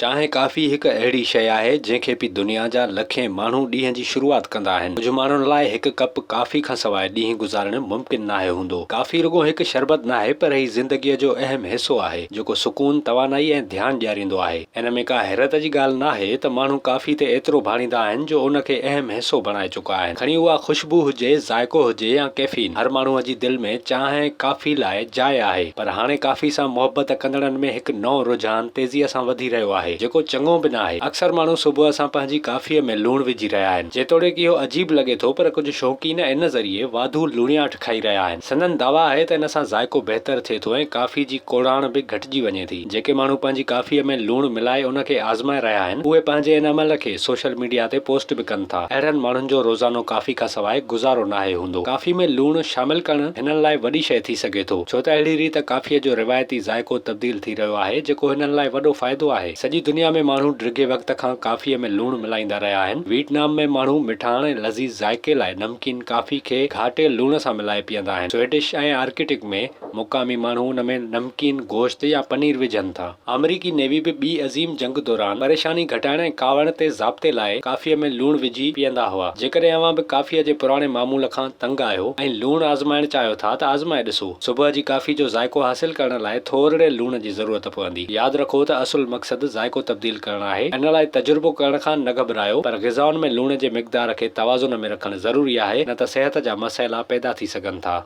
चांहि काफ़ी हिकु अहिड़ी शइ आहे जंहिंखे बि दुनिया जा लखे माण्हू ॾींहं जी शुरूआत कंदा आहिनि। कुझु माण्हुनि लाइ हिकु कप काफ़ी खां सवाइ ॾींहुं गुज़ारणु मुमकिन नाहे हूंदो। काफ़ी रुॻो हिकु शरबत नाहे पर ही ज़िंदगीअ जो अहम हिसो आहे जेको सुकून, तवानाई ऐं ध्यानु ॾियारींदो आहे। इन में का हैरत जी ॻाल्हि नाहे त माण्हू काफ़ी ते एतिरो भाणींदा आहिनि जो उनखे अहम हिसो बणाए चुका आहिनि। खणी उहा ख़ुशबू हुजे, ज़ाइको हुजे या कैफ़ीन, हर माण्हूअ जी दिलि में चांहि काफ़ी लाइ जाइ आहे। पर हाणे काफ़ी सां मोहबत कंदड़नि में हिकु नओं रुझान तेज़ीअ सां वधी रहियो आहे जेको चङो बि न आहे। अक्सर माण्हू सुबुह सां पंहिंजी काफ़ीअ में लूणु विझी रहिया आहिनि। जेतोणीकि इहो अजीब लॻे थो पर कुझु शौक़ीन इन ज़रिए वाधू लूणियाट खाई रहिया आहिनि। संदन दावा आहे त इन सां ज़ाइको बहितर थिए थो ऐं काफ़ी जी कोड़ाण बि घटिजी वञे थी। जेके माण्हू पंहिंजी काफ़ीअ में लूणु मिलाए उनखे आज़माए रहिया आहिनि उहे पंहिंजे इन अमल खे सोशल मीडिया ते पोस्ट बि कनि था। अहिड़नि माण्हुनि जो रोज़ानो काफ़ी खां सवाइ गुज़ारो नाहे हूंदो। काफ़ी में लूणु शामिल करणु हिननि लाइ वॾी शइ थी सघे थो, छो त अहिड़ी रीति काफ़ीअ जो रिवायती ज़ाइको तब्दील थी रहियो आहे जेको हिननि लाइ वॾो फ़ाइदो आहे। सॼी दुनिया में माण्हू ड्रिगे वक़्त खां काफ़ीअ में लूणु मिलाईंदा रहिया आहिनि। वियतनाम में माण्हू मिठाण ऐं लज़ीज़ ज़ाइके लाइ नमकीन काफ़ी खे घाटे लूण सां मिलाए पीअंदा आहिनि। स्वीडिश ऐं आर्कटिक में मुक़ामी माण्हू उन में नमकीन गोश्त या पनीर विझनि था। अमरीकी नेवी बि ॿी अज़ीम जंग दौरान परेशानी घटाइण ऐं कावड़ ते ज़ाब्ते लाइ काफ़ीअ में लूणु विझी पीअंदा हुआ। जेकॾहिं अव्हां बि काफ़ीअ जे पुराणे मामूल खां तंग आहियो ऐं लूणु आज़माइण चाहियो था त आज़माए ॾिसो। सुबुह जी काफ़ी जो ज़ाइको हासिल करण लाइ थोरे लूण जी ज़रूरत पवंदी। यादि रखो त असुल मक़सदु ज़ाइको तब्दील करणु आहे। इन लाइ तजुर्बो करण खां न घबरायो, पर ग़िज़ाउनि में लूण जे मिक़दार खे तवाज़ुन में रखणु ज़रूरी आहे, न त सिहत जा मसइला पैदा थी सघनि था।